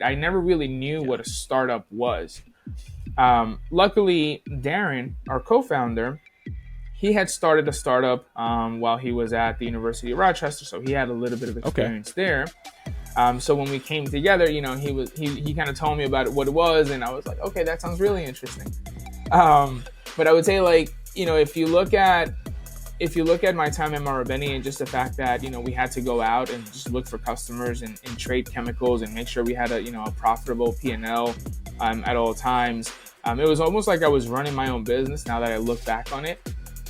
I never really knew what a startup was. Luckily, Darren, our co-founder, he had started a startup while he was at the University of Rochester, so he had a little bit of experience there. So when we came together, he kind of told me about what it was, and I was like, okay, that sounds really interesting. But I would say, if you look at my time at Marubeni and just the fact that we had to go out and just look for customers and trade chemicals and make sure we had a profitable P&L at all times. It was almost like I was running my own business. Now that I look back on it,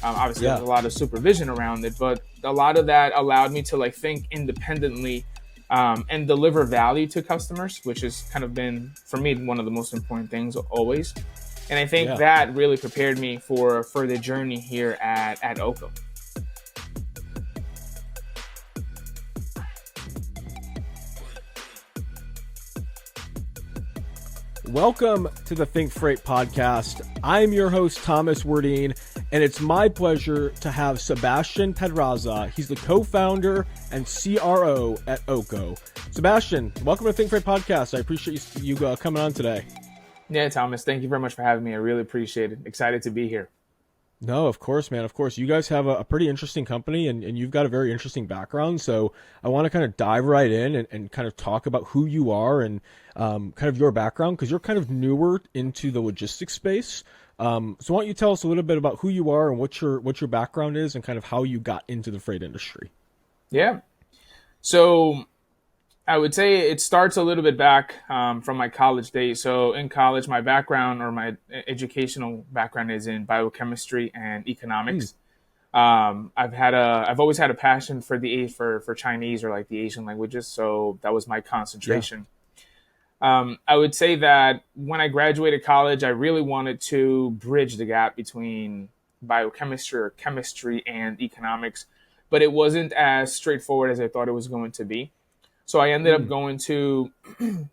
obviously there's a lot of supervision around it, but a lot of that allowed me to think independently. And deliver value to customers, which has kind of been, for me, one of the most important things always. And I think that really prepared me for the journey here at Oko. Welcome to the ThinkFreight Podcast. I'm your host, Thomas Wardine, and it's my pleasure to have Sebastian Pedraza. He's the co-founder and CRO at Oko. Sebastian, welcome to the ThinkFreight Podcast. I appreciate you coming on today. Yeah, Thomas, thank you very much for having me. I really appreciate it. Excited to be here. No, of course, man. Of course. You guys have a pretty interesting company and you've got a very interesting background. So I want to kind of dive right in and kind of talk about who you are and kind of your background, because you're kind of newer into the logistics space. So why don't you tell us a little bit about who you are and what your background is and kind of how you got into the freight industry? Yeah. So I would say it starts a little bit back from my college days. So in college, my background or my educational background is in biochemistry and economics. I've always had a passion for for Chinese or the Asian languages. So that was my concentration. I would say that when I graduated college, I really wanted to bridge the gap between biochemistry or chemistry and economics, but it wasn't as straightforward as I thought it was going to be. So I ended up going to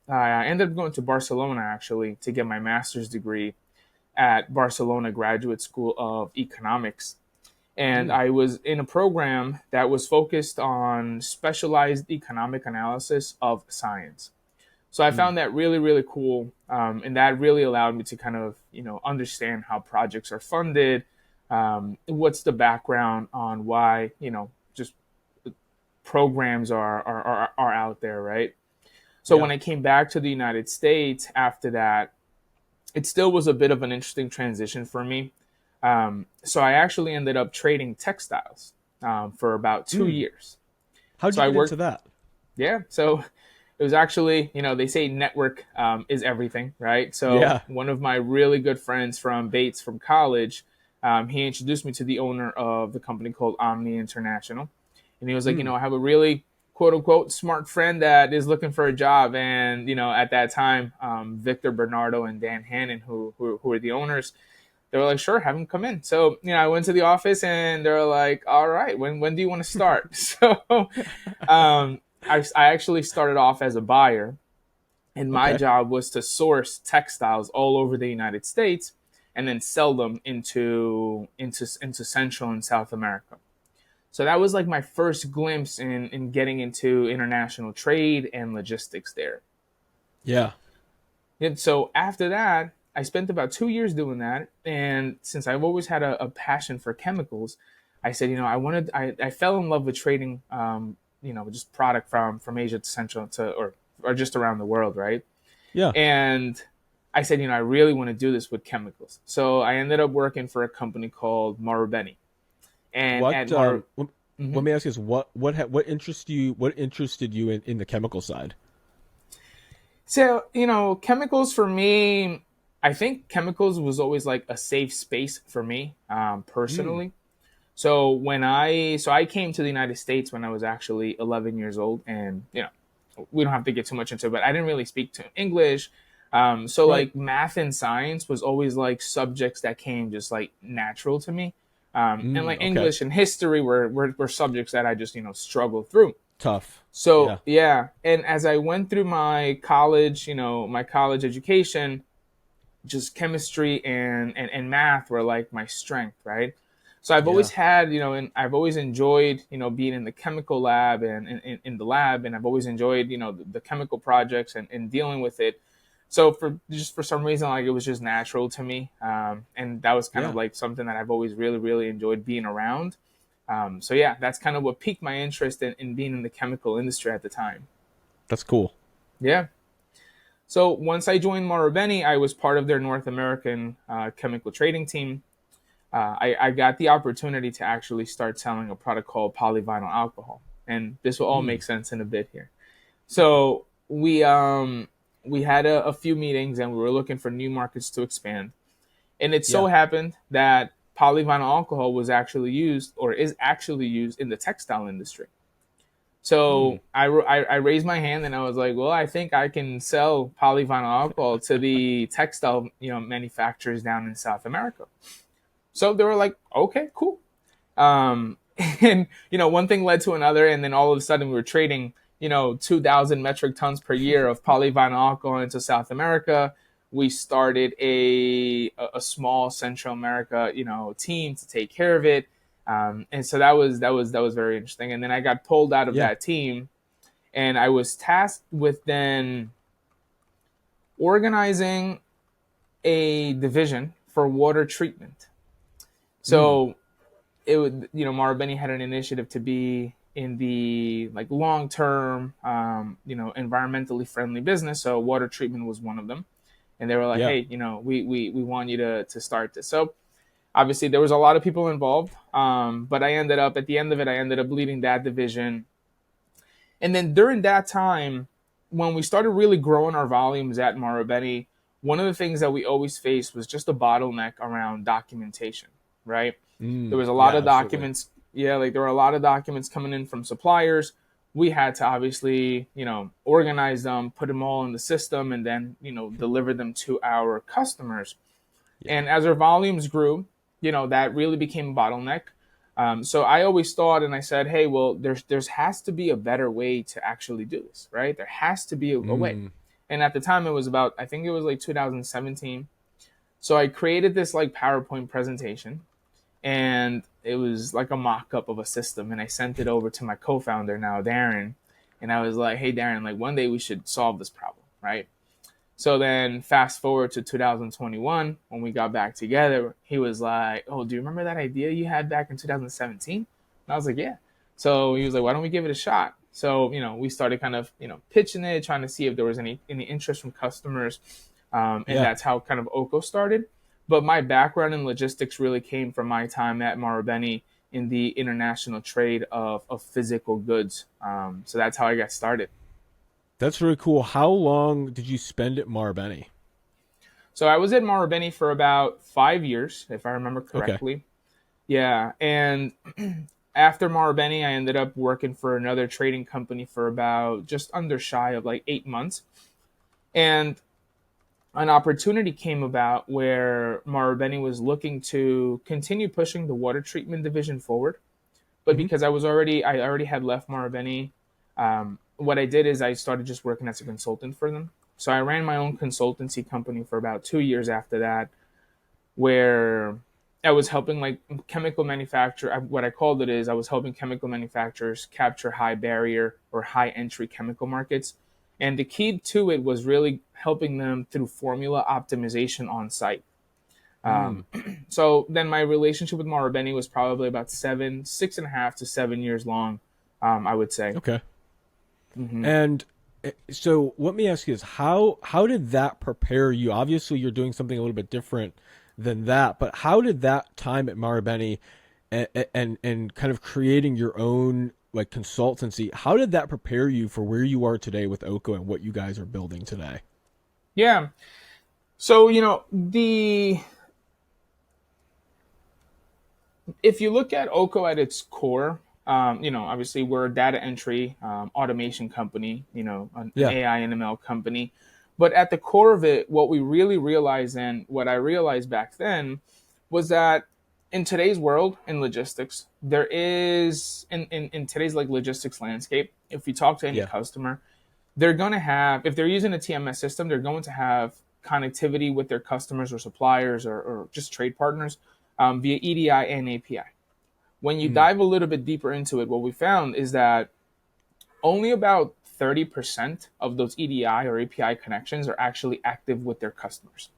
Barcelona actually to get my master's degree at Barcelona Graduate School of Economics. And I was in a program that was focused on specialized economic analysis of science. So I found that really, really cool. And that really allowed me to kind of, understand how projects are funded, what's the background on why, just programs are out there, right? So when I came back to the United States after that, it still was a bit of an interesting transition for me. So I actually ended up trading textiles for about 2 years. How did you get into that? Yeah, so it was actually, they say network is everything, right? So one of my really good friends from Bates from college, he introduced me to the owner of the company called Omni International. And he was like, I have a really, quote unquote, smart friend that is looking for a job. And, at that time, Victor Bernardo and Dan Hannon, who were the owners, they were like, sure, have him come in. So, I went to the office and they were like, all right, when do you want to start? So I actually started off as a buyer. And my job was to source textiles all over the United States and then sell them into Central and South America. So that was my first glimpse in getting into international trade and logistics there. Yeah. And so after that, I spent about 2 years doing that. And since I've always had a passion for chemicals, I said, I fell in love with trading, just product from Asia to Central or just around the world, right? Yeah. And I said, I really want to do this with chemicals. So I ended up working for a company called Marubeni. And let me ask you this: what interested you in the chemical side? So chemicals for me, I think chemicals was always a safe space for me personally. So I came to the United States when I was actually 11 years old, and we don't have to get too much into it, but I didn't really speak to English. Math and science was always subjects that came just natural to me. English and history were subjects that I just, struggled through. Tough. So, And as I went through my college, my college education, just chemistry and math were my strength, right? So I've Yeah. always had, and I've always enjoyed, being in the chemical lab and in the lab, and I've always enjoyed, the chemical projects and dealing with it. So for some reason, like it was just natural to me, and that was kind of Yeah. like something that I've always really really enjoyed being around. So yeah, that's kind of what piqued my interest in being in the chemical industry at the time. That's cool. Yeah. So once I joined Marubeni, I was part of their North American chemical trading team. I got the opportunity to actually start selling a product called polyvinyl alcohol, and this will all Mm. make sense in a bit here. So we had a few meetings, and we were looking for new markets to expand. And it so Yeah. happened that polyvinyl alcohol was actually used, or is actually used, in the textile industry. Mm. So I raised my hand and I was like, well, I think I can sell polyvinyl alcohol to the textile manufacturers down in South America. So they were like, okay, cool. Um, and one thing led to another, and then all of a sudden we were trading 2,000 metric tons per year of polyvinyl alcohol into South America. We started a small Central America team to take care of it. And so that was very interesting. And then I got pulled out of Yeah. that team, and I was tasked with then organizing a division for water treatment. Mm. So it would, Marubeni had an initiative to be in the like long term, environmentally friendly business. So water treatment was one of them, and they were like, Yeah. hey, we want you to start this. So obviously there was a lot of people involved, but I ended up at the end of it, I ended up leading that division. And then during that time, when we started really growing our volumes at Marubeni, one of the things that we always faced was just a bottleneck around documentation, right? There Mm. was a lot Yeah, of absolutely. documents. Yeah, like there were a lot of documents coming in from suppliers. We had to obviously, organize them, put them all in the system, and then, deliver them to our customers. Yeah. And as our volumes grew, that really became a bottleneck. So I always thought, and I said, hey, well, there's has to be a better way to actually do this, right? There has to be a way. Mm. And at the time, it was about, I think it was like 2017. So I created this like PowerPoint presentation, and it was like a mock-up of a system, and I sent it over to my co-founder now, Darren, and I was like, hey, Darren, like one day we should solve this problem, right? So then fast forward to 2021, when we got back together, he was like, oh, do you remember that idea you had back in 2017? And I was like, yeah. So he was like, why don't we give it a shot? So, we started kind of, pitching it, trying to see if there was any interest from customers. And Yeah. that's how kind of Oko started. But my background in logistics really came from my time at Marubeni in the international trade of physical goods. So that's how I got started. That's really cool. How long did you spend at Marubeni? So I was at Marubeni for about 5 years, if I remember Okay. correctly. Yeah, and after Marubeni, I ended up working for another trading company for about just under shy of like 8 months. And an opportunity came about where Marubeni was looking to continue pushing the water treatment division forward. But Hmm. because I already had left Marubeni, what I did is I started just working as a consultant for them. So I ran my own consultancy company for about 2 years after that, where I was helping like chemical manufacturer. What I called it is I was helping chemical manufacturers capture high barrier or high entry chemical markets. And the key to it was really helping them through formula optimization on site. Mm. Um, so then my relationship with Marubeni was probably about 6.5 to 7 years long, I would say. Okay. Hmm. And so let me ask you this: how did that prepare you? Obviously, you're doing something a little bit different than that, but how did that time at Marubeni and kind of creating your own like consultancy, how did that prepare you for where you are today with Oko and what you guys are building today? Yeah. So the if you look at Oko at its core, obviously we're a data entry automation company, an Yeah. AI and ML company. But at the core of it, what we really realized, and what I realized back then, was that in today's world in logistics, there is in today's like logistics landscape, if you talk to any Yeah. customer, they're going to have, if they're using a TMS system, they're going to have connectivity with their customers or suppliers or just trade partners via EDI and API. When you dive a little bit deeper into it, what we found is that only about 30% of those EDI or API connections are actually active with their customers.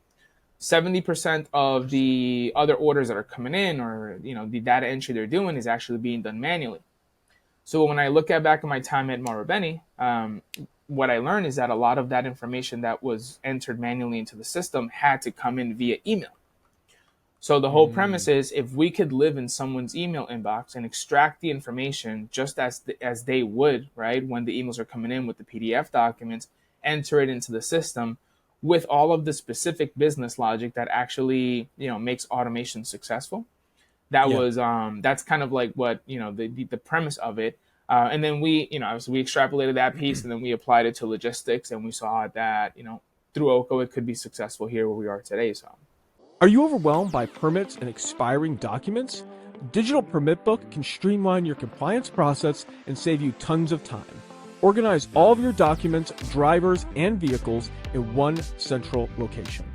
70% of the other orders that are coming in, or the data entry they're doing, is actually being done manually. So when I look back at my time at Marubeni, what I learned is that a lot of that information that was entered manually into the system had to come in via email. So the whole premise is, if we could live in someone's email inbox and extract the information just as they would, right, when the emails are coming in with the PDF documents, enter it into the system with all of the specific business logic that actually, makes automation successful. That's kind of like what, the premise of it. And then we extrapolated that piece, and then we applied it to logistics, and we saw that, through OCO, it could be successful here where we are today. So. Are you overwhelmed by permits and expiring documents? Digital Permit Book can streamline your compliance process and save you tons of time. Organize all of your documents, drivers, and vehicles in one central location.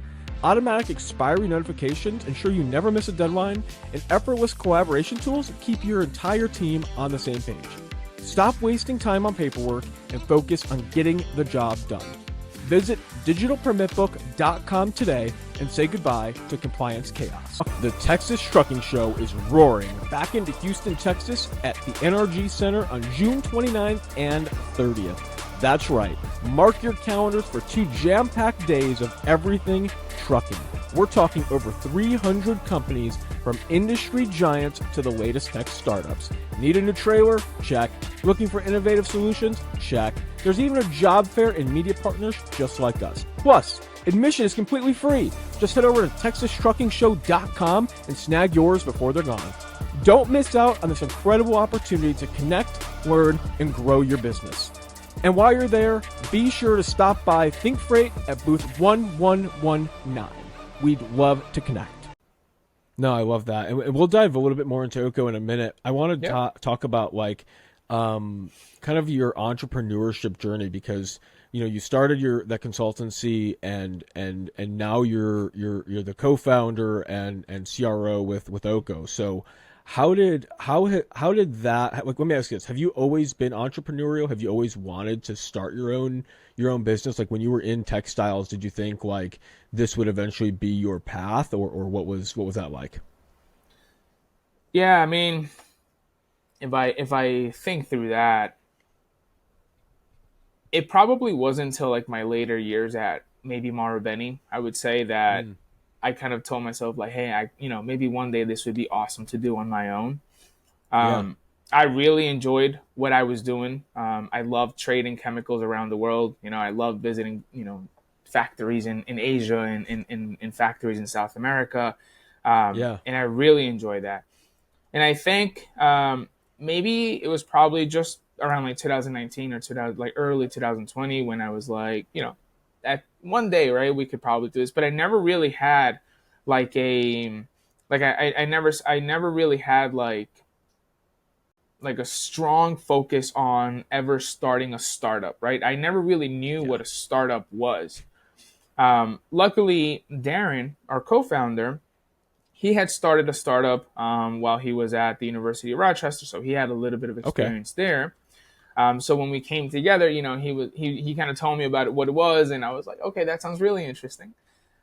Automatic expiry notifications ensure you never miss a deadline, and effortless collaboration tools keep your entire team on the same page. Stop wasting time on paperwork and focus on getting the job done. Visit digitalpermitbook.com today and say goodbye to compliance chaos. The Texas Trucking Show is roaring back into Houston, Texas at the NRG Center on June 29th and 30th. That's right. Mark your calendars for 2 jam-packed days of everything trucking. We're talking over 300 companies, from industry giants to the latest tech startups. Need a new trailer? Check. Looking for innovative solutions? Check. There's even a job fair and media partners just like us. Plus, admission is completely free. Just head over to texastruckingshow.com and snag yours before they're gone. Don't miss out on this incredible opportunity to connect, learn, and grow your business. And while you're there, be sure to stop by ThinkFreight at booth 1119. We'd love to connect. No, I love that. And we'll dive a little bit more into OCO in a minute. I want to talk about kind of your entrepreneurship journey, because you started that consultancy and now you're the co-founder and CRO with OCO. So how did that, let me ask you this. Have you always been entrepreneurial? Have you always wanted to start your own business? Like, when you were in textiles, did you think like this would eventually be your path, or what was that like? Yeah, I mean, if I think through that, it probably wasn't until like my later years at maybe Marubeni, I would say, that I kind of told myself like, hey, maybe one day this would be awesome to do on my own. I really enjoyed what I was doing. I loved trading chemicals around the world. I loved visiting, factories in Asia and in factories in South America. And I really enjoyed that. And I think maybe it was probably just around like 2019 or early 2020 when I was like, that one day, right, we could probably do this. But I never really had I never really had like a strong focus on ever starting a startup, right? I never really knew what a startup was. Luckily, Darren, our co-founder, he had started a startup while he was at the University of Rochester, so he had a little bit of experience there. So when we came together, he kind of told me about what it was, and I was like, okay, that sounds really interesting.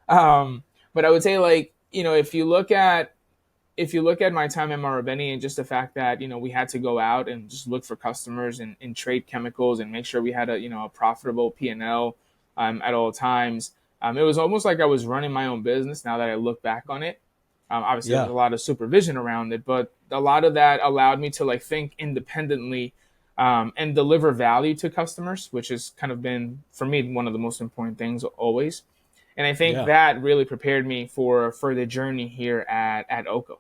But I would say, like, if you look at my time at Marubeni and just the fact that, we had to go out and just look for customers and trade chemicals and make sure we had a profitable P&L at all times. It was almost like I was running my own business now that I look back on it. Obviously, there's a lot of supervision around it, but a lot of that allowed me to think independently and deliver value to customers, which has kind of been, for me, one of the most important things always. And I think that really prepared me for the journey here at OCO.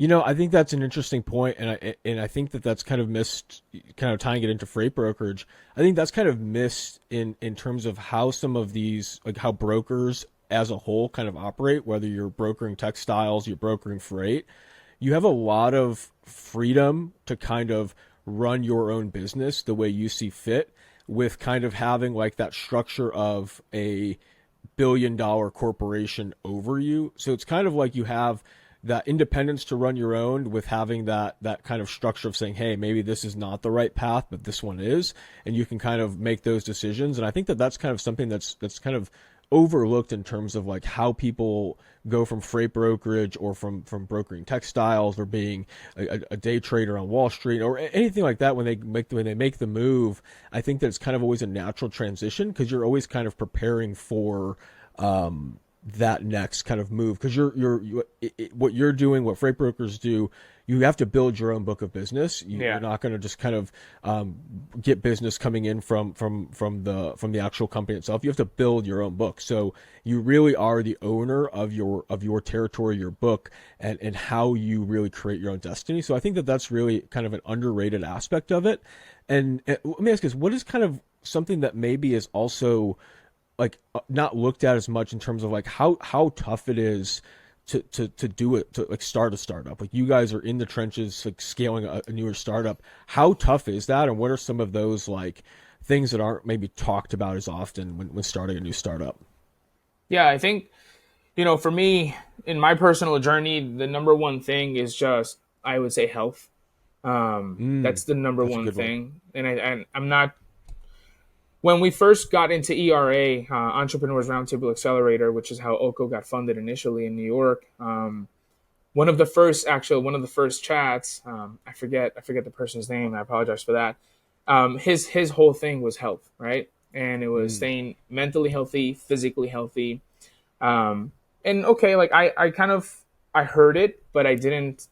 I think that's an interesting point, and I think that's kind of missed, kind of tying it into freight brokerage. I think that's kind of missed in terms of how some of these, like how brokers as a whole kind of operate, whether you're brokering textiles, you're brokering freight. You have a lot of freedom to kind of run your own business the way you see fit, with kind of having like that structure of a billion-dollar corporation over you. So it's kind of like you have that independence to run your own with having that kind of structure of saying, hey, maybe this is not the right path, but this one is, and you can kind of make those decisions. And I think that that's kind of something that's kind of overlooked in terms of like how people go from freight brokerage or from brokering textiles or being a day trader on Wall Street or anything like that. When they make the move, I think that it's kind of always a natural transition because you're always kind of preparing for that next kind of move, because what you're doing, what freight brokers do, you have to build your own book of business. You're not going to just kind of get business coming in from the actual company itself. You have to build your own book. So you really are the owner of your territory, your book, and how you really create your own destiny. So I think that that's really kind of an underrated aspect of it. And let me ask you this, what is kind of something that maybe is also like not looked at as much in terms of like how tough it is to do it, to like start a startup? Like you guys are in the trenches, like scaling a newer startup. How tough is that? And what are some of those like things that aren't maybe talked about as often when starting a new startup? Yeah, I think, for me, in my personal journey, the number one thing is just, I would say, health. That's the number one thing. And I'm not, when we first got into ERA, Entrepreneurs Roundtable Accelerator, which is how OCO got funded initially in New York, one of the first chats, I forget the person's name. I apologize for that. His whole thing was health, right? And it was staying mentally healthy, physically healthy. And okay, like I heard it, but I didn't,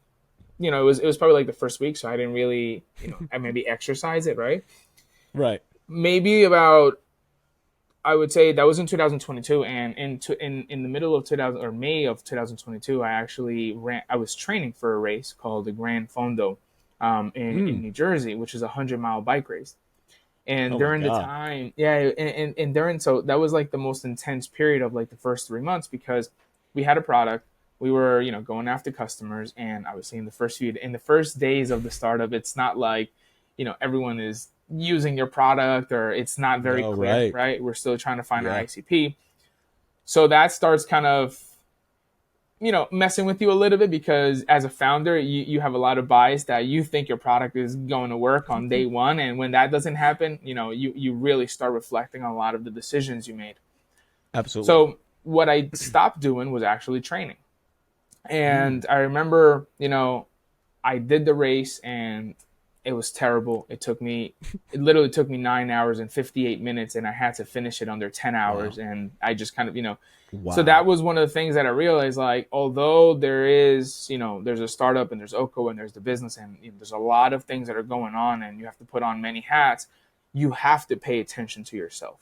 it was probably like the first week. So I didn't really, I maybe exercise it. Right. Right. Maybe about, I would say that was in 2022, and in the middle of 2000 or May of 2022, I was training for a race called the Grand Fondo, in New Jersey, which is a 100-mile bike race. And during the time, and during, so that was like the most intense period of like the first 3 months, because we had a product, we were, going after customers, and obviously in the first days of the startup, it's not like, everyone is using your product, or it's not very clear, right? We're still trying to find our ICP. So that starts kind of, messing with you a little bit, because as a founder, you have a lot of bias that you think your product is going to work on day one. And when that doesn't happen, you really start reflecting on a lot of the decisions you made. Absolutely. So what I stopped doing was actually training. And I remember, I did the race and it was terrible. It literally took me 9 hours and 58 minutes, and I had to finish it under 10 hours. Wow. And I just kind of, so that was one of the things that I realized, like, although there is, there's a startup and there's OCO and there's the business, and there's a lot of things that are going on, and you have to put on many hats, you have to pay attention to yourself.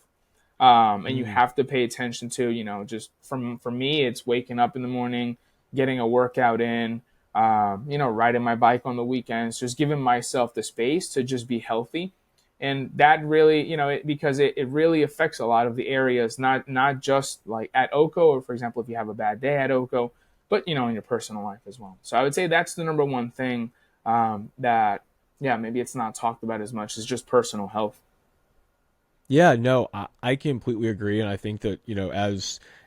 And you have to pay attention to, just for me, it's waking up in the morning, getting a workout in, riding my bike on the weekends, just giving myself the space to just be healthy. And that really, because it really affects a lot of the areas, not just like at OCO, or for example, if you have a bad day at OCO, but, in your personal life as well. So I would say that's the number one thing that, maybe it's not talked about as much, is just personal health. Yeah, no, I completely agree. And I think that,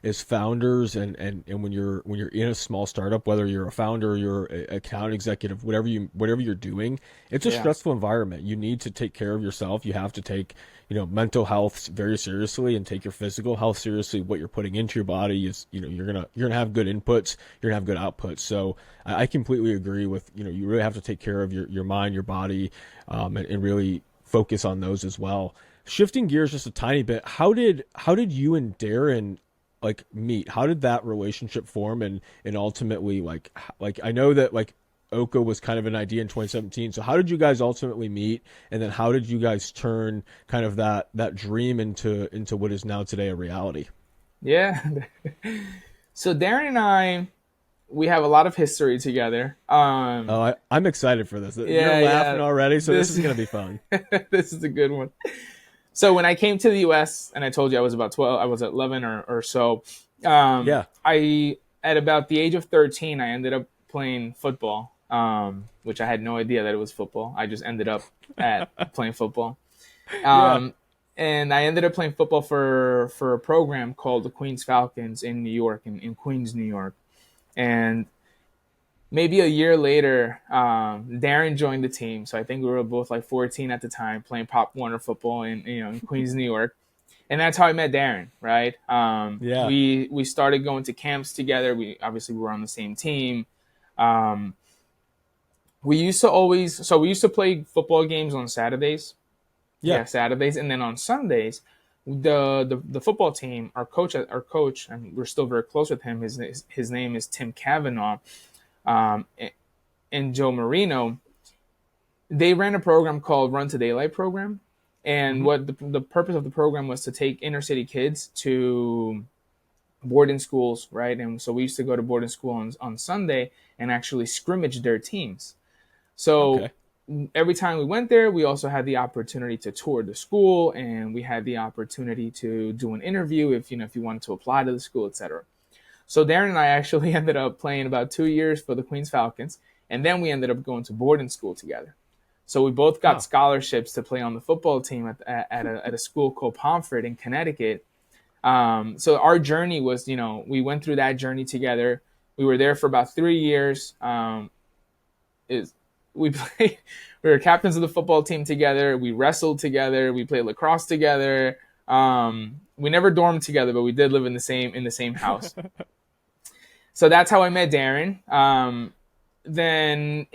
as founders and when you're in a small startup, whether you're a founder or you're an account executive, whatever you're doing, it's a stressful environment. You need to take care of yourself. You have to take, mental health very seriously, and take your physical health seriously. What you're putting into your body is, you're gonna have good inputs, you're gonna have good outputs. So I completely agree with, you really have to take care of your mind, your body, and really focus on those as well. Shifting gears just a tiny bit, how did you and Darren like meet? How did that relationship form, and ultimately like I know that like OCO was kind of an idea in 2017. So how did you guys ultimately meet, and then how did you guys turn kind of that dream into what is now today a reality? Yeah. So Darren and I, we have a lot of history together. I'm excited for this. You're laughing already, so this is gonna be fun. This is a good one. So when I came to the U.S., and I told you I was about 12, I was 11 or so. I, at about the age of 13, I ended up playing football, which I had no idea that it was football. I just ended up playing football. and I ended up playing football for a program called the Queens Falcons in New York, in Queens, New York. And maybe a year later, Darren joined the team. So I think we were both like 14 at the time, playing Pop Warner football in Queens, New York. And that's how I met Darren, right? Yeah. We started going to camps together. We were on the same team. We used to play football games on Saturdays. Yeah. Saturdays, and then on Sundays, the football team, our coach, and we're still very close with him. His name is Tim Cavanaugh, and Joe Marino. They ran a program called Run to Daylight program, and what the purpose of the program was to take inner city kids to boarding schools, right? And so we used to go to boarding school on Sunday and actually scrimmage their teams. So every time we went there, we also had the opportunity to tour the school, and we had the opportunity to do an interview if you wanted to apply to the school, etc. So Darren and I actually ended up playing about 2 years for the Queens Falcons, and then we ended up going to boarding school together. So we both got scholarships to play on the football team at a school called Pomfret in Connecticut. So our journey was, we went through that journey together. We were there for about 3 years. We were captains of the football team together. We wrestled together. We played lacrosse together. We never dormed together, but we did live in the same house. So that's how I met Darren. Then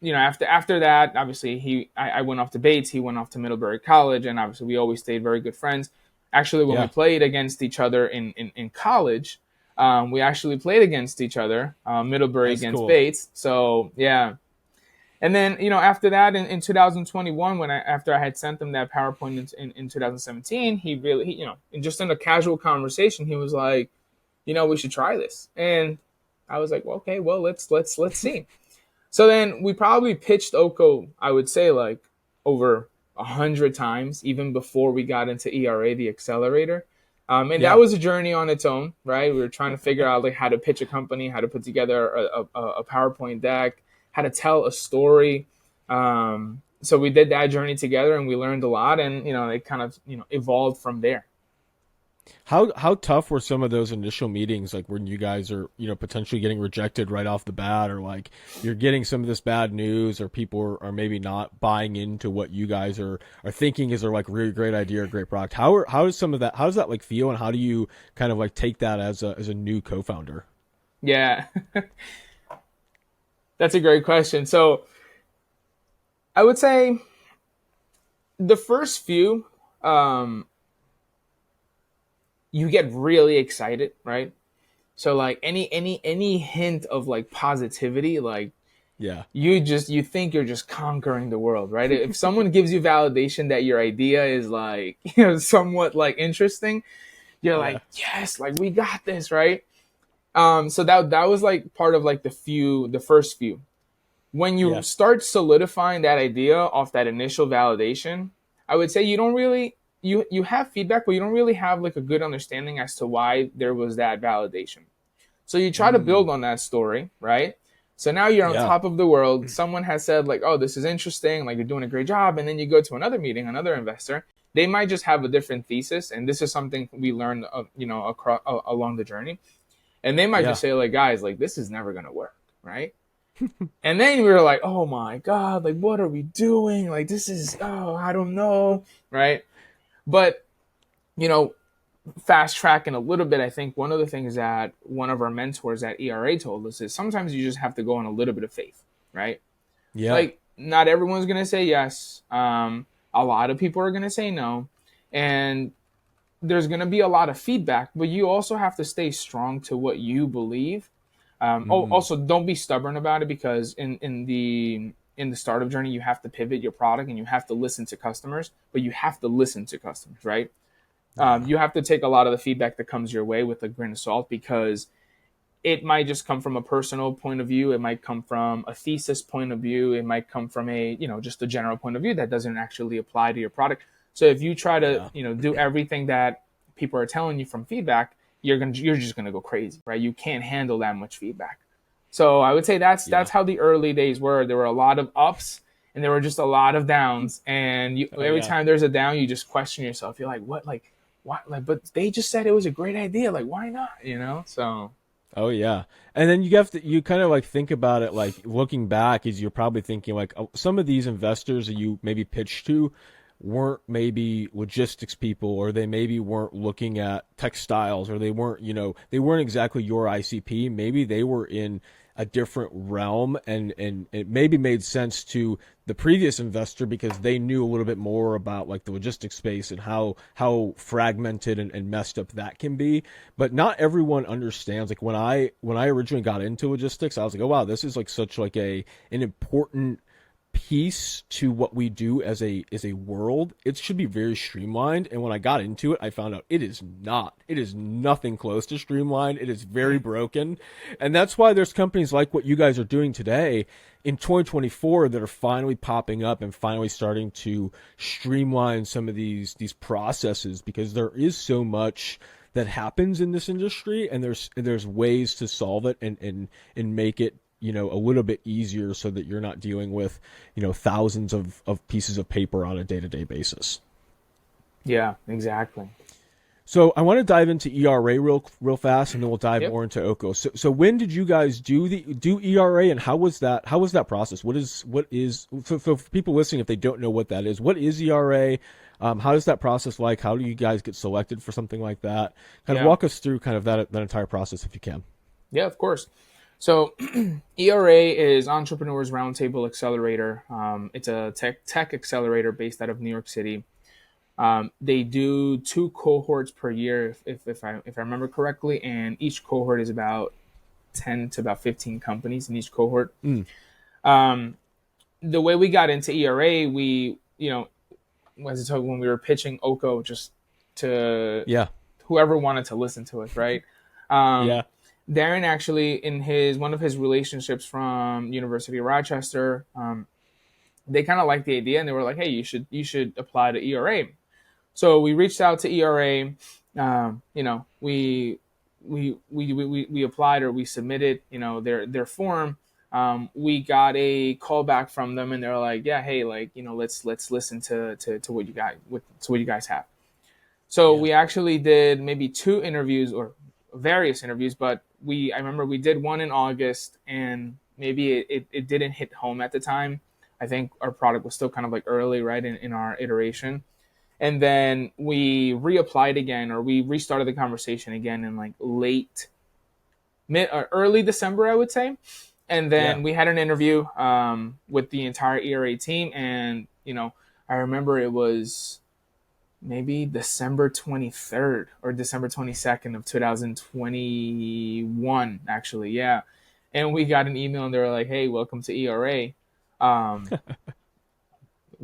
after that, obviously I went off to Bates. He went off to Middlebury College, and obviously we always stayed very good friends. Actually, when we played against each other in college, we actually played against each other, Middlebury That's against cool. Bates. So, yeah. And then, after that, in 2021, after I had sent them that PowerPoint in 2017, he just in a casual conversation, he was like, we should try this. And I was like, well, okay, well, let's see. So then we probably pitched Oko, I would say, like over 100 times, even before we got into ERA, the accelerator. That was a journey on its own, right? We were trying to figure out like how to pitch a company, how to put together a PowerPoint deck, how to tell a story. So we did that journey together, and we learned a lot, and it kind of evolved from there. How tough were some of those initial meetings, like when you guys are potentially getting rejected right off the bat, or like you're getting some of this bad news, or people are maybe not buying into what you guys are thinking is a like really great idea or great product? How does that like feel, and how do you kind of like take that as a new co-founder? Yeah, that's a great question. So I would say the first few, you get really excited, right? So like any hint of like positivity, like you think you're just conquering the world, right? If someone gives you validation that your idea is like, somewhat like interesting, you're like, yes, like we got this, right? So that was like part of like the first few. When you start solidifying that idea off that initial validation, I would say you don't really, you have feedback, but you don't really have like a good understanding as to why there was that validation. So you try to build on that story, right? So now you're on top of the world. Someone has said like, oh, this is interesting. Like you're doing a great job. And then you go to another meeting, another investor. They might just have a different thesis. And this is something we learned, along the journey. And they might just say like, guys, like this is never going to work, right? And then we were like, oh my God, like what are we doing? Like this is, I don't know, right? But, fast tracking a little bit, I think one of the things that one of our mentors at ERA told us is sometimes you just have to go on a little bit of faith, right? Yeah. Like not everyone's going to say yes. A lot of people are going to say no. And there's going to be a lot of feedback, but you also have to stay strong to what you believe. Also, don't be stubborn about it, because in the startup journey, you have to pivot your product and you have to listen to customers, but you have to listen to customers, right? You have to take a lot of the feedback that comes your way with a grain of salt, because it might just come from a personal point of view. It might come from a thesis point of view. It might come from just a general point of view that doesn't actually apply to your product. So if you try to, do everything that people are telling you from feedback, you're just gonna go crazy, right? You can't handle that much feedback. So I would say that's how the early days were. There were a lot of ups, and there were just a lot of downs. And every time there's a down, you just question yourself. You're like, what, like, what, like, but they just said it was a great idea. Like, why not? So. Oh yeah. And then you kind of like think about it, like looking back is you're probably thinking like, oh, some of these investors that you maybe pitched to weren't maybe logistics people, or they maybe weren't looking at textiles, or they weren't, they weren't exactly your ICP. Maybe they were in a different realm, and it maybe made sense to the previous investor because they knew a little bit more about like the logistics space and how fragmented and messed up that can be. But not everyone understands. Like when I originally got into logistics, I was like, oh wow, this is like such like an important piece to what we do as a world. It should be very streamlined, and when I got into it, I found out it is not. It is nothing close to streamlined. It is very broken, and that's why there's companies like what you guys are doing today in 2024 that are finally popping up and finally starting to streamline some of these processes, because there is so much that happens in this industry, and there's ways to solve it and make it a little bit easier, so that you're not dealing with thousands of pieces of paper on a day-to-day basis. Yeah, exactly. So I want to dive into ERA real fast, and then we'll dive more into OCO. So when did you guys do ERA, and how was that process? What is so for people listening, if they don't know what that is, what is ERA? How does that process like? How do you guys get selected for something like that? Kind of walk us through kind of that entire process if you can. Yeah, of course. So ERA is Entrepreneurs Roundtable Accelerator. It's a tech accelerator based out of New York City. They do 2 cohorts per year, if I remember correctly, and each cohort is about 10 to about 15 companies in each cohort. The way we got into ERA, we, as I told, when we were pitching OCO, just to whoever wanted to listen to us, right? Darren actually, in one of his relationships from University of Rochester, they kind of liked the idea, and they were like, "Hey, you should apply to ERA." So we reached out to ERA. We applied, or we submitted, their form. We got a call back from them, and they're like, "Yeah, hey, like, let's listen to what you guys have." So we actually did maybe 2 interviews, or various interviews, but I remember we did one in August, and maybe it didn't hit home at the time. I think our product was still kind of like early, right, in our iteration. And then we reapplied again, or we restarted the conversation again in like early December, I would say. And then we had an interview with the entire ERA team, and I remember it was maybe December 23rd or December 22nd of 2021, actually. Yeah. And we got an email, and they were like, "Hey, welcome to ERA."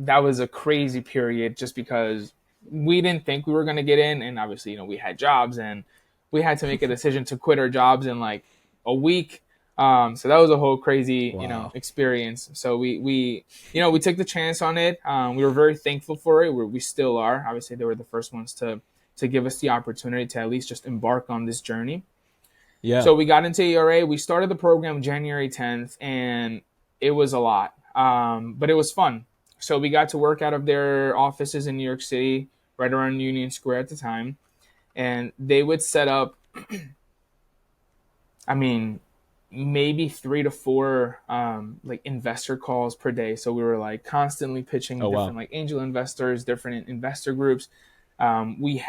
That was a crazy period, just because we didn't think we were going to get in. And obviously, we had jobs, and we had to make a decision to quit our jobs in like a week. So that was a whole crazy, experience. So we took the chance on it. We were very thankful for it. We still are. Obviously, they were the first ones to give us the opportunity to at least just embark on this journey. Yeah. So we got into ERA. We started the program January 10th, and it was a lot, but it was fun. So we got to work out of their offices in New York City, right around Union Square at the time, and they would set up, maybe 3 to 4 like investor calls per day. So we were like constantly pitching different like angel investors, different investor groups. We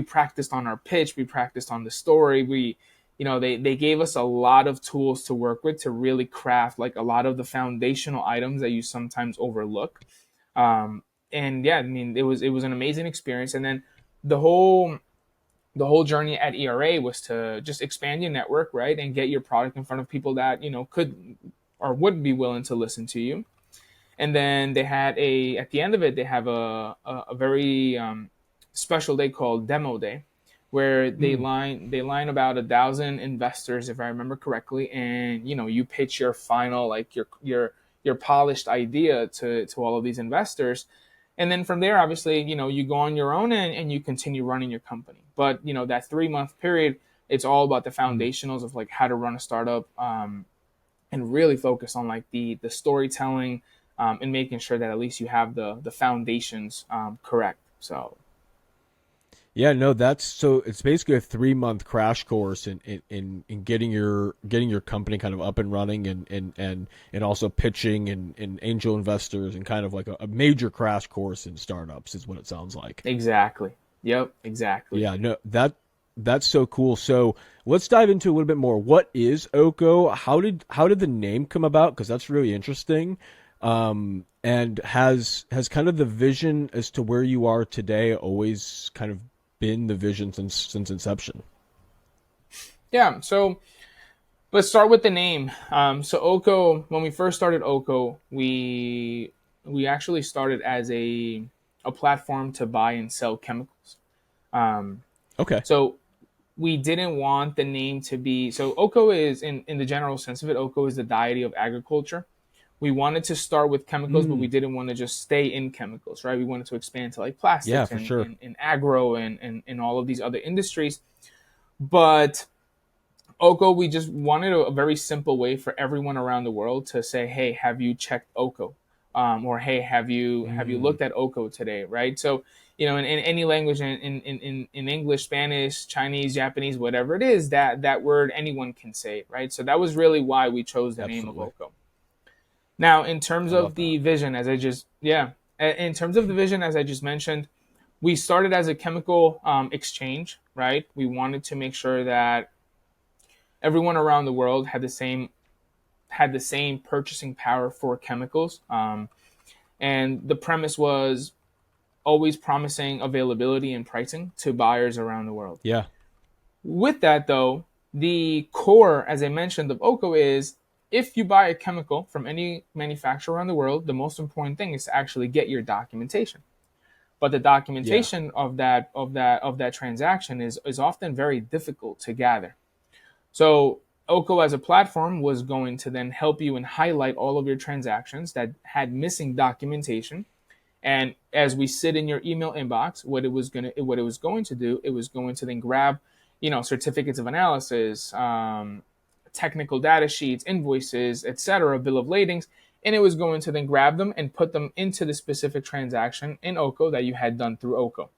practiced on our pitch, we practiced on the story. They gave us a lot of tools to work with to really craft like a lot of the foundational items that you sometimes overlook. And yeah, it was an amazing experience. And then the whole journey at ERA was to just expand your network, right, and get your product in front of people that could or would be willing to listen to you. And then they had at the end of it, they have a very special day called Demo Day, where they line about 1,000 investors, if I remember correctly, and you pitch your final, like your polished idea to all of these investors. And then from there, obviously, you go on your own and you continue running your company. But, that 3-month period, it's all about the foundationals of like how to run a startup, and really focus on like the storytelling, and making sure that at least you have the foundations correct. So Yeah, no, that's so it's basically a 3 month crash course in getting your company kind of up and running and also pitching and angel investors and kind of like a major crash course in startups is what it sounds like. exactly. Yep, exactly. Yeah, no, that's so cool. So let's dive into a little bit more. What is Oko? How did the name come about? Because that's really interesting. And has kind of the vision as to where you are today always kind of been the vision since inception? Yeah. So let's start with the name. So Oko, when we first started Oko, we actually started as a platform to buy and sell chemicals. Um, Okay. so we didn't want the name to be, so Oko is in the general sense of it, Oko is the deity of agriculture. We wanted to start with chemicals, but we Mm, didn't want to just stay in chemicals, right? We wanted to expand to like yeah, plastics for and, sure. and agro and all of these other industries. But Oko, we just wanted a very simple way for everyone around the world to say, "Hey, have you checked Oko?" Or "Hey, have you Mm, looked at Oko today?" Right? So, in any language, in English, Spanish, Chinese, Japanese, whatever it is, that word anyone can say, right? So that was really why we chose the name of absolutely. Oko. Now, in terms I love of that. the vision, in terms of the vision, as I just mentioned, we started as a chemical exchange, right? We wanted to make sure that everyone around the world had the same purchasing power for chemicals. And the premise was always promising availability and pricing to buyers around the world. Yeah. With that, though, the core, as I mentioned, of Oko is if you buy a chemical from any manufacturer around the world, the most important thing is to actually get your documentation. But the Yeah. documentation of that transaction is often very difficult to gather. So Oko as a platform was going to then help you and highlight all of your transactions that had missing documentation. And as we sit in your email inbox, what it was going to do, it was going to then grab, certificates of analysis, technical data sheets, invoices, etc., bill of ladings, and it was going to then grab them and put them into the specific transaction in Oko that you had done through Oko.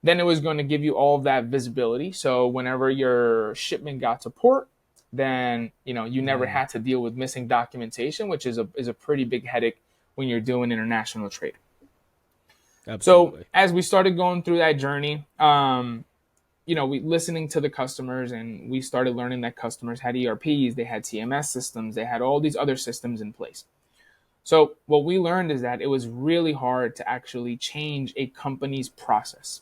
Then it was going to give you all of that visibility. So whenever your shipment got to port, then you never Mm, had to deal with missing documentation, which is a pretty big headache when you're doing international trade. So absolutely. as we started going through that journey, we listening to the customers, and we started learning that customers had ERPs, they had TMS systems, they had all these other systems in place. So what we learned is that it was really hard to actually change a company's process.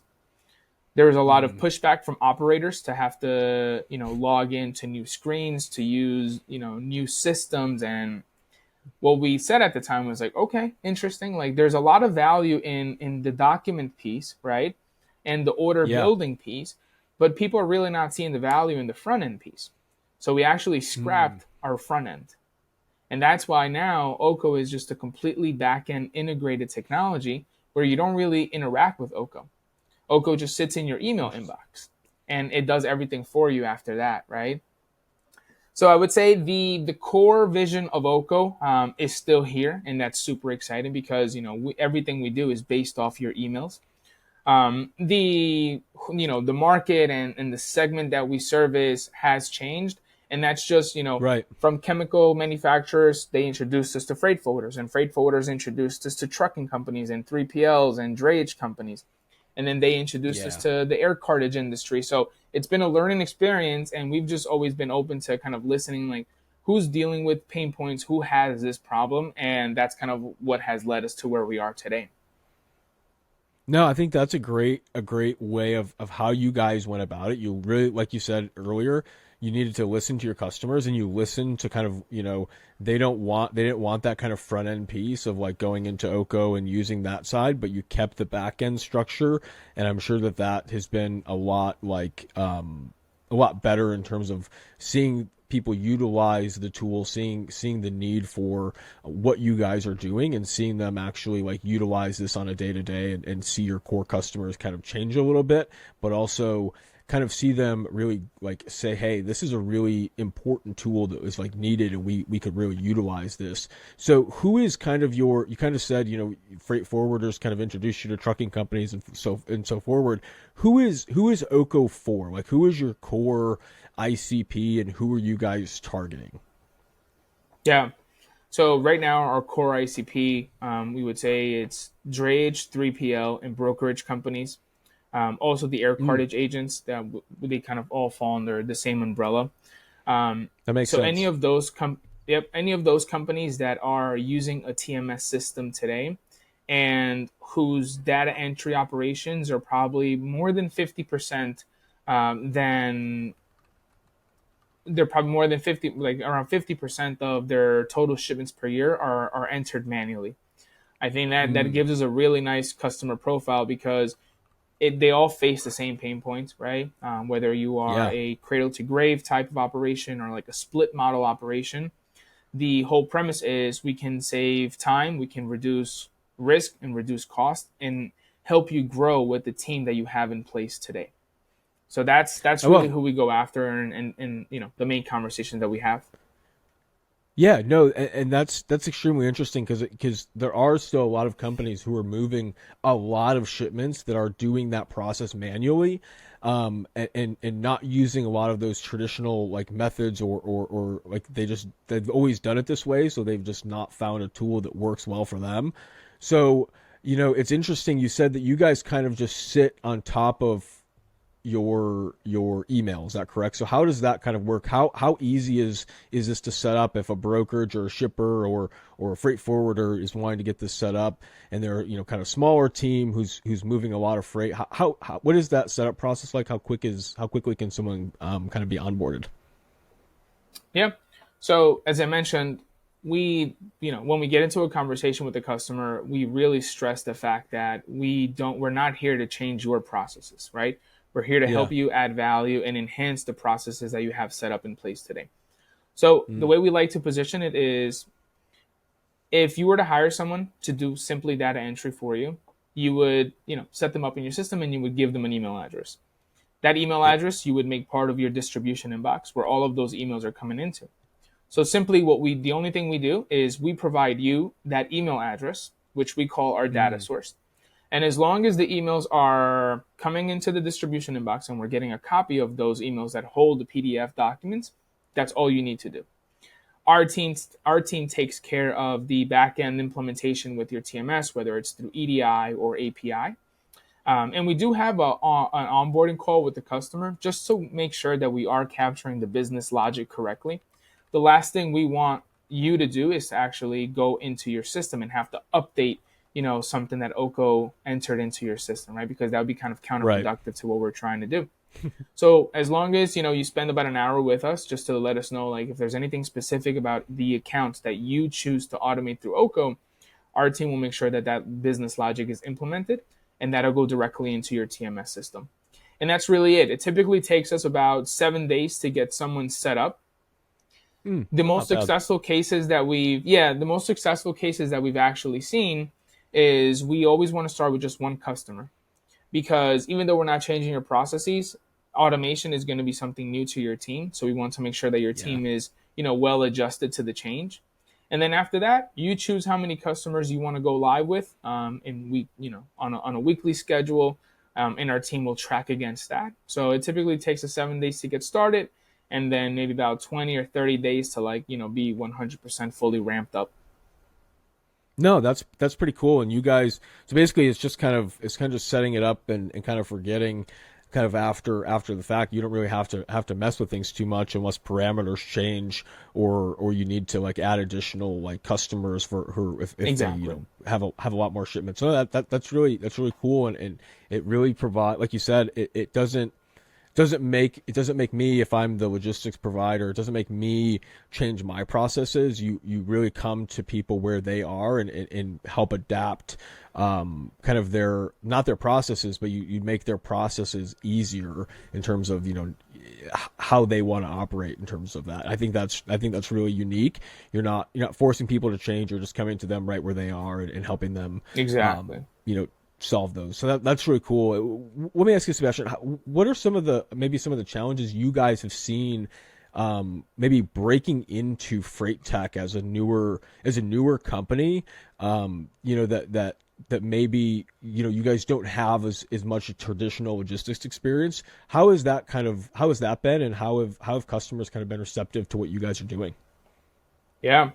There was a lot of Mm, pushback from operators to have to, log into new screens, to use, new systems. And what we said at the time was like, okay, interesting. Like there's a lot of value in the document piece, right? And the order yeah. building piece, but people are really not seeing the value in the front end piece. So we actually Mm, scrapped our front end. And that's why now Oko is just a completely back end integrated technology where you don't really interact with Oko. Oko just sits in your email interesting. inbox and it does everything for you after that, right? So I would say the core vision of Oko is still here, and that's super exciting because everything we do is based off your emails. The market and the segment that we service has changed, and that's just Right. from chemical manufacturers. They introduced us to freight forwarders, and freight forwarders introduced us to trucking companies and 3PLs and drayage companies, and then they introduced us Yeah. to the air cartage industry. So it's been a learning experience, and we've just always been open to kind of listening, like who's dealing with pain points, who has this problem, and that's kind of what has led us to where we are today. No, I think that's a great way of how you guys went about it. You really, like you said earlier, you needed to listen to your customers and you listen to kind of, they didn't want that kind of front end piece of like going into Oko and using that side, but you kept the back end structure. And I'm sure that has been a lot better in terms of seeing people utilize the tool, seeing the need for what you guys are doing and seeing them actually like utilize this on a day to day and see your core customers kind of change a little bit, but also kind of see them really like say, hey, this is a really important tool that is like needed, and we could really utilize this. So who is kind of you kind of said, freight forwarders kind of introduce you to trucking companies and so forward. Who is Oko for? Like, who is your core ICP, and who are you guys targeting? Yeah. So right now, our core ICP, we would say it's drayage, 3PL, and brokerage companies. Also, the air cartage agents, that they kind of all fall under the same umbrella. That makes sense. So any of those companies that are using a TMS system today, and whose data entry operations are probably more than 50%, they're probably more than 50, like around 50% of their total shipments per year are entered manually. I think that gives us a really nice customer profile, because they all face the same pain points, right? Whether you are a cradle to grave type of operation or like a split model operation, the whole premise is we can save time, we can reduce risk and reduce cost, and help you grow with the team that you have in place today. So that's really who we go after, and the main conversation that we have. Yeah, no, and that's extremely interesting, because there are still a lot of companies who are moving a lot of shipments that are doing that process manually, and not using a lot of those traditional like methods, or like they've always done it this way, so they've just not found a tool that works well for them. So, it's interesting. You said that you guys kind of just sit on top of your email. Is that correct? So how does that kind of work? How easy is this to set up if a brokerage or a shipper or a freight forwarder is wanting to get this set up, and they're kind of smaller team who's moving a lot of freight? How what is that setup process like? How quickly can someone kind of be onboarded? Yeah. So as I mentioned, when we get into a conversation with the customer, we really stress the fact that we're not here to change your processes, right? We're here to help you add value and enhance the processes that you have set up in place today. So the way we like to position it is, if you were to hire someone to do simply data entry for you, you would, set them up in your system, and you would give them an email address. That email address you would make part of your distribution inbox, where all of those emails are coming into. So simply the only thing we do is we provide you that email address, which we call our data source. And as long as the emails are coming into the distribution inbox, and we're getting a copy of those emails that hold the PDF documents, that's all you need to do. Our team takes care of the back-end implementation with your TMS, whether it's through EDI or API. And we do have an onboarding call with the customer, just to make sure that we are capturing the business logic correctly. The last thing we want you to do is to actually go into your system and have to update something that Oko entered into your system, right? Because that would be kind of counterproductive to what we're trying to do. So as long as, you spend about an hour with us, just to let us know, like, if there's anything specific about the accounts that you choose to automate through Oko, our team will make sure that business logic is implemented, and that'll go directly into your TMS system. And that's really it. It typically takes us about 7 days to get someone set up. The most successful cases that we've actually seen is, we always want to start with just one customer, because even though we're not changing your processes, automation is going to be something new to your team. So we want to make sure that your team is, well adjusted to the change. And then after that, you choose how many customers you want to go live with, on a weekly schedule, and our team will track against that. So it typically takes us 7 days to get started, and then maybe about 20 or 30 days to be 100% fully ramped up. No, that's pretty cool. And you guys, so basically it's kind of just setting it up and kind of forgetting kind of after the fact. You don't really have to mess with things too much, unless parameters change, or you need to like add additional like customers if Exactly. they have a lot more shipments. So that's really cool, and it really provide, like you said, it doesn't make me, if I'm the logistics provider, it doesn't make me change my processes. You really come to people where they are, and help adapt kind of not their processes, but you make their processes easier in terms of how they want to operate in terms of that. I think that's really unique. You're not forcing people to change. You're just coming to them right where they are, and helping them Exactly. solve those. So that's really cool. Let me ask you, Sebastian, what are some of the challenges you guys have seen, maybe breaking into freight tech as a newer company, that maybe, you guys don't have as much traditional logistics experience. How has that been, and how have customers kind of been receptive to what you guys are doing? Yeah.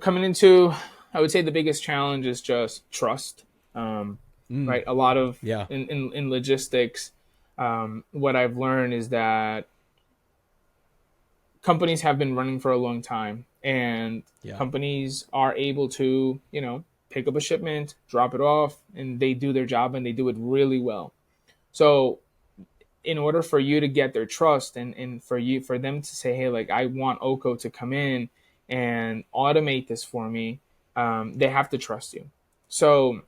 Coming into, I would say the biggest challenge is just trust. Right. A lot of, Yeah. in logistics, what I've learned is that companies have been running for a long time, and Yeah. companies are able to, pick up a shipment, drop it off, and they do their job and they do it really well. So in order for you to get their trust, and for them to say, hey, like, I want Oko to come in and automate this for me, they have to trust you. So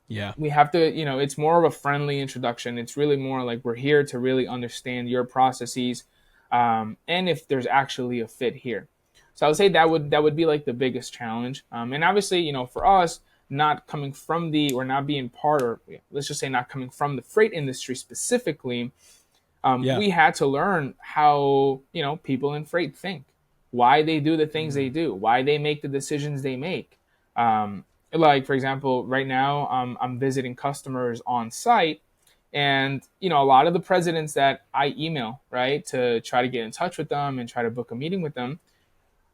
Yeah. we have to, it's more of a friendly introduction. It's really more like we're here to really understand your processes, and if there's actually a fit here. So I would say that would be like the biggest challenge. And obviously, for us, not coming from or not being part, or let's just say not coming from the freight industry specifically, Yeah. we had to learn how, people in freight think, why they do the things they do, why they make the decisions they make. Like, for example, right now, I'm visiting customers on site, and, a lot of the presidents that I email, right, to try to get in touch with them and try to book a meeting with them,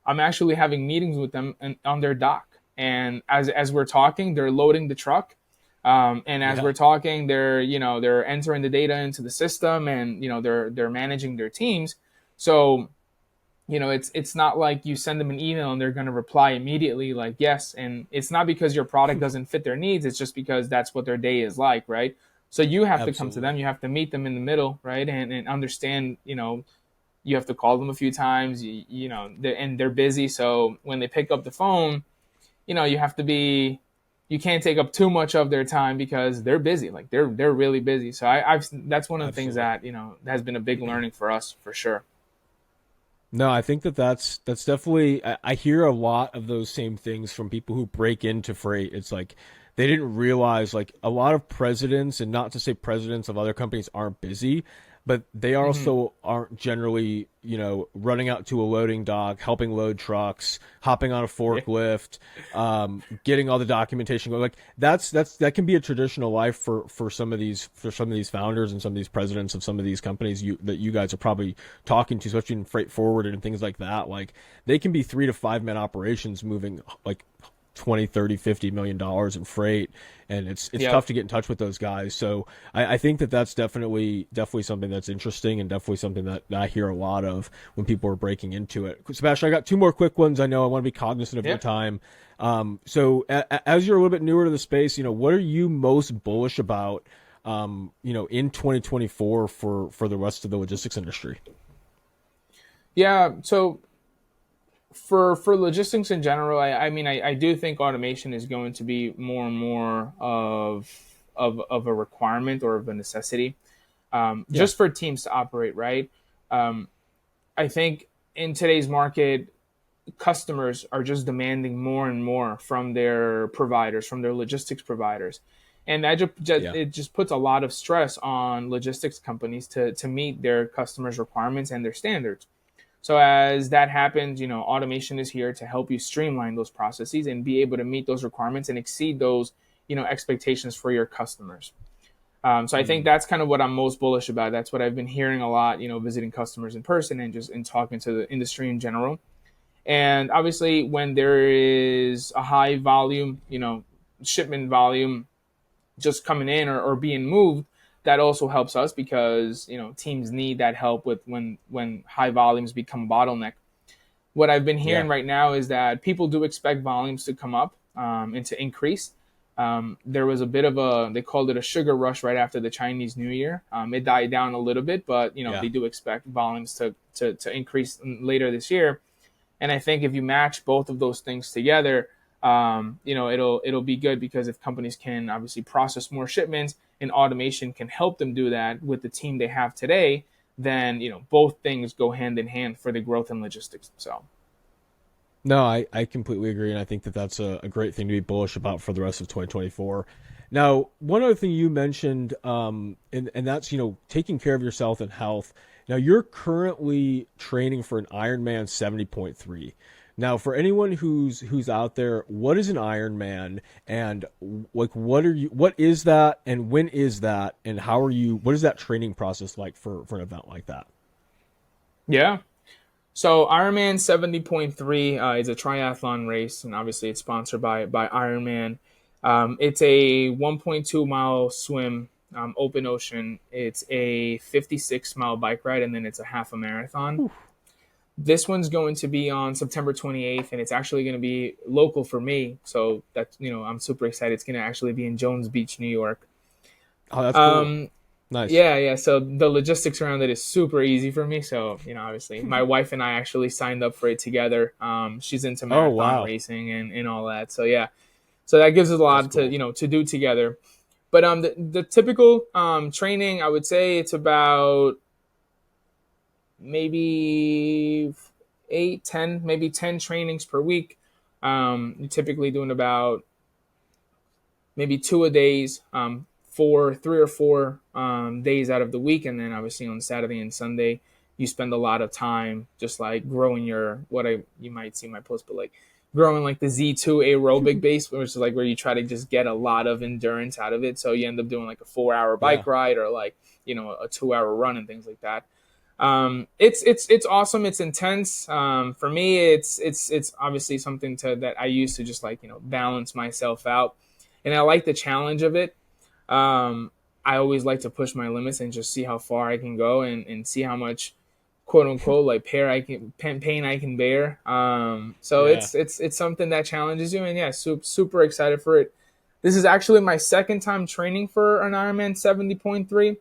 I'm actually having meetings with them on their dock. And as we're talking, they're loading the truck. And as Yeah. we're talking, they're entering the data into the system, and, they're managing their teams. So, it's not like you send them an email and they're going to reply immediately like yes. And it's not because your product doesn't fit their needs. It's just because that's what their day is like, right? So you have to come to them. Absolutely. You have to meet them in the middle, right? And understand, you have to call them a few times, and they're busy. So when they pick up the phone, you can't take up too much of their time because they're busy. Like, they're really busy. So that's one of the things Absolutely. that, has been a big learning for us, for sure. No, I think that's definitely. I hear a lot of those same things from people who break into freight. It's like they didn't realize, like, a lot of presidents, and not to say presidents of other companies aren't busy, but they Mm-hmm. also aren't generally, running out to a loading dock, helping load trucks, hopping on a Yeah. forklift, getting all the documentation going. Like, that can be a traditional life for some of these founders and some of these presidents of some of these companies that you guys are probably talking to, especially in freight forward and things like that. Like, they can be 3 to 5 man operations moving like 20, 30, $50 million in freight, and it's Yep. tough to get in touch with those guys. So I think that's definitely something that's interesting, and definitely something that I hear a lot of when people are breaking into it. Sebastian, I got two more quick ones. I know I want to be cognizant of your Yep. time. So as you're a little bit newer to the space, what are you most bullish about, in 2024 for the rest of the logistics industry? Yeah. So for logistics in general, I mean, I do think automation is going to be more and more of a requirement or of a necessity, Yeah. just for teams to operate, right? Um, I think in today's market, customers are just demanding more and more from their providers, from their logistics providers. And Yeah. it just puts a lot of stress on logistics companies to meet their customers' requirements and their standards. So as that happens, automation is here to help you streamline those processes and be able to meet those requirements and exceed those, expectations for your customers. So I think Mm. that's kind of what I'm most bullish about. That's what I've been hearing a lot, visiting customers in person and just in talking to the industry in general. And obviously, when there is a high volume, shipment volume just coming in or being moved, that also helps us because teams need that help with when high volumes become a bottleneck. What I've been Yeah. hearing right now is that people do expect volumes to come up, and to increase. There was a bit of they called it a sugar rush right after the Chinese New Year. It died down a little bit, but Yeah. they do expect volumes to increase later this year. And I think if you match both of those things together, it'll be good, because if companies can obviously process more shipments and automation can help them do that with the team they have today, then both things go hand in hand for the growth in logistics. So No, I completely agree, and I think that's a great thing to be bullish about for the rest of 2024. Now, one other thing you mentioned, and that's, taking care of yourself and health. Now, you're currently training for an Ironman 70.3. Now, for anyone who's out there, what is an Ironman, and like what is that, and when is that, and what is that training process like for an event like that? Yeah. So Ironman 70.3 is a triathlon race, and obviously it's sponsored by Ironman. It's a 1.2 mile swim, open ocean. It's a 56-mile bike ride, and then it's a half a marathon. Oof. This one's going to be on September 28th, and it's actually going to be local for me. So that's, I'm super excited. It's going to actually be in Jones Beach, New York. Oh, that's cool. Nice. Yeah. So the logistics around it is super easy for me. So, obviously my wife and I actually signed up for it together. She's into marathon racing and all that. So yeah. So that gives us a lot to do together. But the typical training, I would say it's about maybe 10 trainings per week. You're typically doing about maybe 2 a days, for 3 or 4 days out of the week. And then obviously on Saturday and Sunday, you spend a lot of time just like growing you might see my post, but like growing like the Z2 aerobic base, which is like where you try to just get a lot of endurance out of it. So you end up doing like a 4-hour bike ride or like, a 2-hour run and things like that. It's awesome. It's intense. For me, it's obviously something that I use to just like, balance myself out. And I like the challenge of it. I always like to push my limits and just see how far I can go and see how much quote unquote like pain I can bear. It's something that challenges you, and yeah, super excited for it. This is actually my second time training for an Ironman 70.3.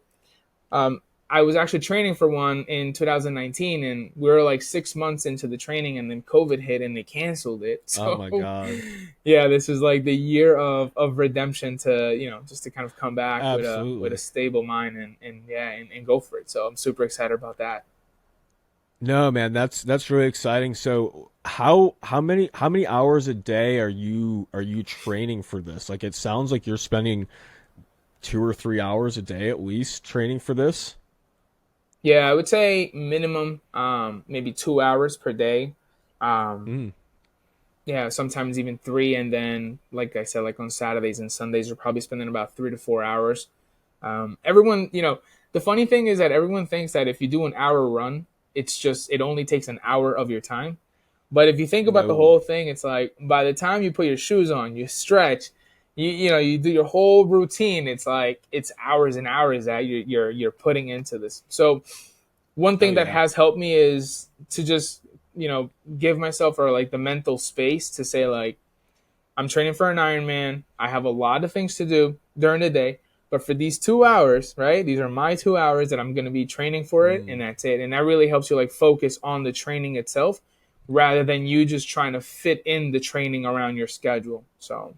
I was actually training for one in 2019, and we were like 6 months into the training, and then COVID hit and they canceled it. So, oh my God. Yeah, this is like the year of redemption to, just to kind of come back with a stable mind and go for it. So I'm super excited about that. No, man, that's really exciting. So how many hours a day are you training for this? Like, it sounds like you're spending 2 or 3 hours a day at least training for this. Yeah, I would say minimum maybe 2 hours per day. Yeah, sometimes even 3, and then like I said, like on Saturdays and Sundays, we're probably spending about 3 to 4 hours. Everyone, the funny thing is that everyone thinks that if you do an hour run, it only takes an hour of your time. But if you think about the whole thing, it's like by the time you put your shoes on, you stretch, you do your whole routine. It's like it's hours and hours that you're putting into this. So one thing that has helped me is to just give myself or like the mental space to say like, I'm training for an Ironman. I have a lot of things to do during the day. But for these 2 hours, right, these are my 2 hours that I'm going to be training for it, and that's it. And that really helps you like focus on the training itself rather than you just trying to fit in the training around your schedule. So,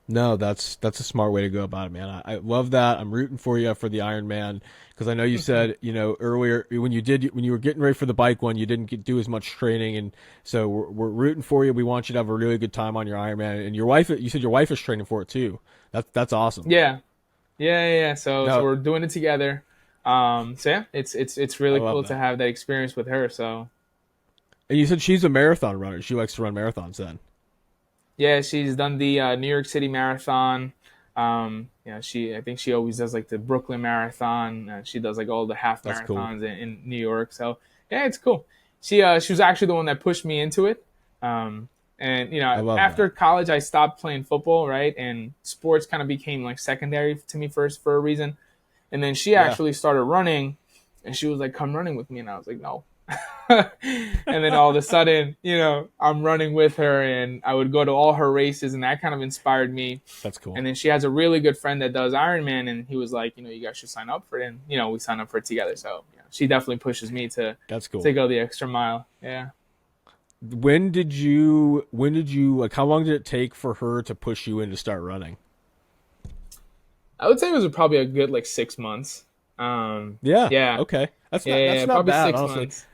no, that's a smart way to go about it, man. I love that. I'm rooting for you for the Ironman because I know you said, earlier when you were getting ready for the bike one, you didn't do as much training, and so we're rooting for you. We want you to have a really good time on your Ironman, and you said your wife is training for it too. That's awesome. Yeah. So we're doing it together. It's really cool to have that experience with her. So, and you said she's a marathon runner. She likes to run marathons then. Yeah, she's done the New York City Marathon. I think she always does like the Brooklyn Marathon. She does like all the half marathons in New York. So yeah, it's cool. She was actually the one that pushed me into it. And after college, I stopped playing football, right? And sports kind of became like secondary to me first for a reason. And then she actually started running, and she was like, "Come running with me," and I was like, "No." And then all of a sudden, I'm running with her, and I would go to all her races, and that kind of inspired me. That's cool. And then she has a really good friend that does Ironman, and he was like, you guys should sign up for it. And we signed up for it together. So she definitely pushes me to go the extra mile. Yeah. When did you like? How long did it take for her to push you in to start running? I would say it was probably a good like 6 months. Yeah. Okay. That's not bad, 6 honestly. Months.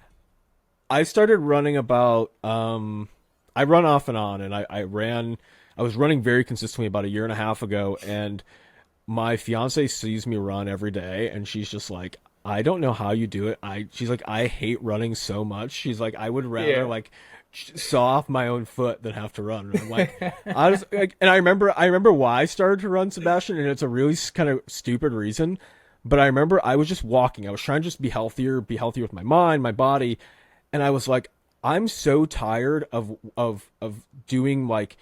I started running about I run off and on, and I I was running very consistently about a year and a half ago, and my fiance sees me run every day, and she's just like, I don't know how you do it. She's like, I hate running so much. She's like, I would rather like saw off my own foot than have to run. And I'm like, I was like, and I remember why I started to run, Sebastian, and it's a really kind of stupid reason. But I remember I was just walking. I was trying to just be healthier with my mind, my body, and I was like, I'm so tired of doing like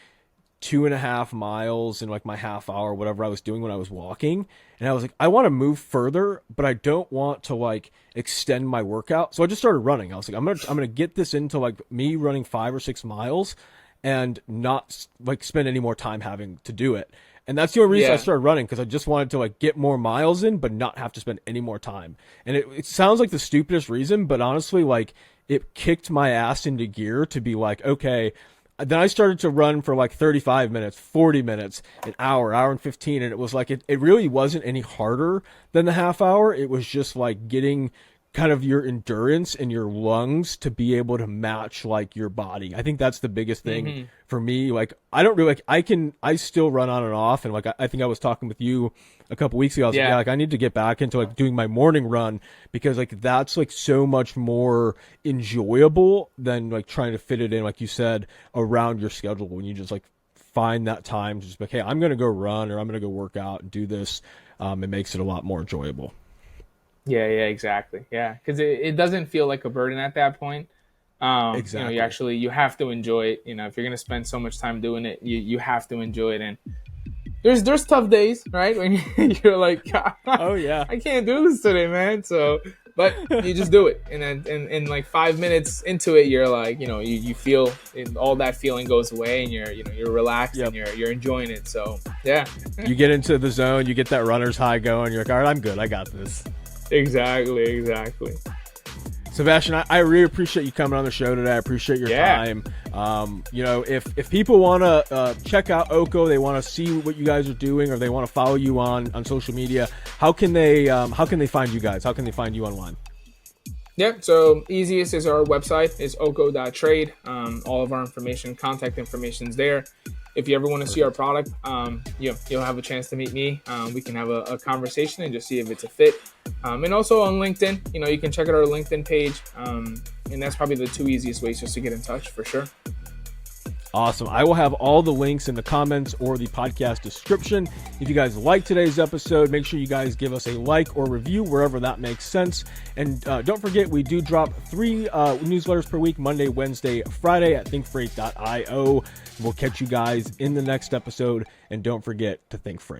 2.5 miles in like my half hour, whatever I was doing when I was walking. And I was like, I want to move further, but I don't want to like extend my workout. So I just started running. I was like, I'm gonna get this into like me running 5 or 6 miles and not like spend any more time having to do it. And that's the only reason I started running, because I just wanted to like get more miles in, but not have to spend any more time. And it sounds like the stupidest reason, but honestly, like it kicked my ass into gear to be like, okay. Then I started to run for like 35 minutes, 40 minutes, an hour and 15. And it was like, it really wasn't any harder than the half hour. It was just like getting kind of your endurance and your lungs to be able to match like your body. I think that's the biggest thing for me. Like, I don't really like, I still run on and off. And like, I think I was talking with you a couple weeks ago. I was like, like I need to get back into like doing my morning run, because like that's like so much more enjoyable than like trying to fit it in, like you said, around your schedule, when you just like find that time to just be like, hey, I'm going to go run, or I'm going to go work out and do this. It makes it a lot more enjoyable. Yeah, exactly. Yeah, because it doesn't feel like a burden at that point. Exactly. You know, you have to enjoy it. You know, if you're gonna spend so much time doing it, you have to enjoy it. And there's tough days, right? When you're like, oh yeah, I can't do this today, man. So, but you just do it, and then in like 5 minutes into it, you're like, you know, you feel all that feeling goes away, and you're relaxed and you're enjoying it. So yeah, you get into the zone, you get that runner's high going. You're like, all right, I'm good, I got this. Exactly. Sebastian, I really appreciate you coming on the show today. I appreciate your time. You know, if people want to check out Oko, they want to see what you guys are doing, or they want to follow you on social media, how can they find you guys? How can they find you online? Yep. So easiest is our website is oko.trade. All of our information, contact information is there. If you ever want to see our product, you'll have a chance to meet me. We can have a conversation and just see if it's a fit. And also on LinkedIn, you know, you can check out our LinkedIn page. And that's probably the two easiest ways just to get in touch, for sure. Awesome. I will have all the links in the comments or the podcast description. If you guys like today's episode, make sure you guys give us a like or review wherever that makes sense. And don't forget, we do drop 3 newsletters per week, Monday, Wednesday, Friday at thinkfreight.io. We'll catch you guys in the next episode. And don't forget to think freight.